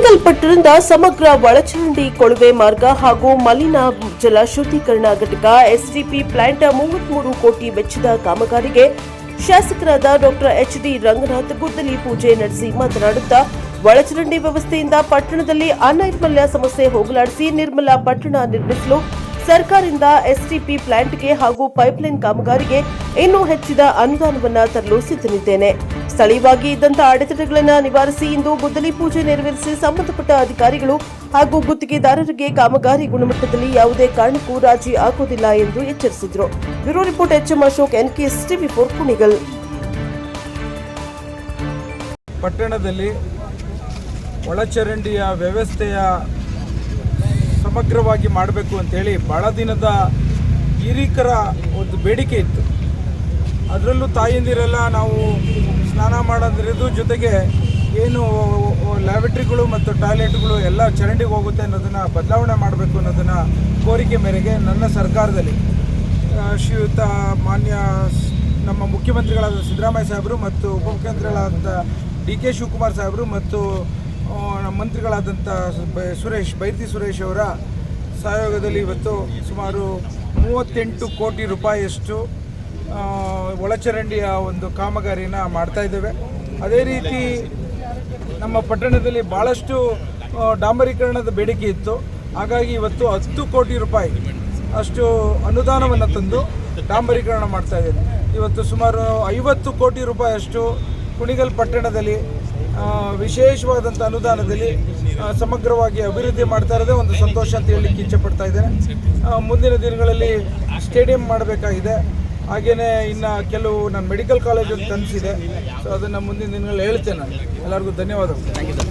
ಕುಣಿಗಲ್ ಪಟ್ಟಣದ ಸಮಗ್ರ ಒಳಚರಂಡಿ ಕೊಳವೆ ಮಾರ್ಗ ಹಾಗೂ ಮಲಿನ ಜಲ ಶುದ್ಧೀಕರಣ ಘಟಕ ಎಸ್ಡಿಪಿ ಪ್ಲಾಂಟ್ 33 ಕೋಟಿ ವೆಚ್ಚದ ಕಾಮಗಾರಿಗೆ ಶಾಸಕರಾದ ಡಾಕ್ಟರ್ ಎಚ್.ಡಿ. ರಂಗನಾಥ್ ಗುದ್ದಲಿ ಪೂಜೆ ನಡೆಸಿ ಮಾತನಾಡುತ್ತಾ ಒಳಚರಂಡಿ ವ್ಯವಸ್ಥೆಯಿಂದ ಪಟ್ಟಣದಲ್ಲಿ ಅನೈರ್ಮಲ್ಯ ಸಮಸ್ಯೆ ಹೋಗಲಾಡಿಸಿ ನಿರ್ಮಲ ಪಟ್ಟಣ ನಿರ್ಮಿಸಲು ಸರ್ಕಾರದಿಂದ ಎಸ್ಟಿಪಿ ಪ್ಲಾಂಟ್ಗೆ ಹಾಗೂ ಪೈಪ್ಲೈನ್ ಕಾಮಗಾರಿಗೆ ಇನ್ನೂ ಹೆಚ್ಚಿದ ಅನುದಾನವನ್ನು ತರಲು ಸಿದ್ಧನಿದ್ದೇನೆ. ಸ್ಥಳೀಯವಾಗಿ ಇದ್ದಂತಹ ಅಡೆತಡೆಗಳನ್ನು ನಿವಾರಿಸಿ ಇಂದು ಗುದ್ದಲಿ ಪೂಜೆ ನೆರವೇರಿಸಿ ಸಂಬಂಧಪಟ್ಟ ಅಧಿಕಾರಿಗಳು ಹಾಗೂ ಗುತ್ತಿಗೆದಾರರಿಗೆ ಕಾಮಗಾರಿ ಗುಣಮಟ್ಟದಲ್ಲಿ ಯಾವುದೇ ಕಾರಣಕ್ಕೂ ರಾಜಿ ಆಗುವುದಿಲ್ಲ ಎಂದು ಎಚ್ಚರಿಸಿದರು. Bureau report HM Ashok, NKS TV4 Kunigal. ಪಟ್ಟಣದಲ್ಲಿ ಒಳಚರಂಡಿಯ ವ್ಯವಸ್ಥೆಯ ಸಮಗ್ರವಾಗಿ ಮಾಡಬೇಕು ಅಂತೇಳಿ ಭಾಳ ದಿನದ ಹಿರಿಕರ ಒಂದು ಬೇಡಿಕೆ ಇತ್ತು. ಅದರಲ್ಲೂ ತಾಯಂದಿರೆಲ್ಲ ನಾವು ಸ್ನಾನ ಮಾಡೋದ್ರದ್ದು ಜೊತೆಗೆ ಏನು ಲ್ಯಾಬರೇಟರಿಗಳು ಮತ್ತು ಟಾಯ್ಲೆಟ್ಗಳು ಎಲ್ಲ ಚರಂಡಿಗೆ ಹೋಗುತ್ತೆ ಅನ್ನೋದನ್ನು ಬದಲಾವಣೆ ಮಾಡಬೇಕು ಅನ್ನೋದನ್ನು ಕೋರಿಕೆ ಮೇರೆಗೆ ನನ್ನ ಸರ್ಕಾರದಲ್ಲಿ ಶ್ರೀಯುತ ಮಾನ್ಯ ನಮ್ಮ ಮುಖ್ಯಮಂತ್ರಿಗಳಾದ ಸಿದ್ದರಾಮಯ್ಯ ಸಾಹೇಬರು ಮತ್ತು ಉಪಮುಖ್ಯಮಂತ್ರಿಗಳಾದಂಥ DK ಶಿವಕುಮಾರ್ ಸಾಹೇಬರು ಮತ್ತು ಮಂತ್ರಿಗಳಾದಂಥ ಬೈರತಿ ಸುರೇಶ್ ಅವರ ಸಹಯೋಗದಲ್ಲಿ ಇವತ್ತು ಸುಮಾರು 38 ಕೋಟಿ ರೂಪಾಯಿಯಷ್ಟು ಒಳಚರಂಡಿಯ ಒಂದು ಕಾಮಗಾರಿನ ಮಾಡ್ತಾ ಇದ್ದೇವೆ. ಅದೇ ರೀತಿ ನಮ್ಮ ಪಟ್ಟಣದಲ್ಲಿ ಭಾಳಷ್ಟು ಡಾಂಬರೀಕರಣದ ಬೇಡಿಕೆ ಇತ್ತು. ಹಾಗಾಗಿ ಇವತ್ತು 10 ಕೋಟಿ ರೂಪಾಯಿ ಅಷ್ಟು ಅನುದಾನವನ್ನು ತಂದು ಡಾಂಬರೀಕರಣ ಮಾಡ್ತಾ ಇದ್ದೇನೆ. ಇವತ್ತು ಸುಮಾರು 50 ಕೋಟಿ ರೂಪಾಯಿಯಷ್ಟು ಕುಣಿಗಲ್ ಪಟ್ಟಣದಲ್ಲಿ ವಿಶೇಷವಾದಂಥ ಅನುದಾನದಲ್ಲಿ ಸಮಗ್ರವಾಗಿ ಅಭಿವೃದ್ಧಿ ಮಾಡ್ತಾ ಇರೋದೇ ಒಂದು ಸಂತೋಷ ಅಂತ ಹೇಳಲಿಕ್ಕೆ ಇಚ್ಛೆಪಡ್ತಾ ಇದ್ದೇನೆ. ಮುಂದಿನ ದಿನಗಳಲ್ಲಿ ಸ್ಟೇಡಿಯಂ ಮಾಡಬೇಕಾಗಿದೆ. ಹಾಗೆಯೇ ಇನ್ನು ಕೆಲವು ನಾನು ಮೆಡಿಕಲ್ ಕಾಲೇಜ್ ಅಂತ ಅನಿಸಿದೆ. ಸೊ ಅದನ್ನು ಮುಂದಿನ ದಿನಗಳಲ್ಲಿ ಹೇಳ್ತೇನೆ. ನಾನು ಎಲ್ಲರಿಗೂ ಧನ್ಯವಾದಗಳು.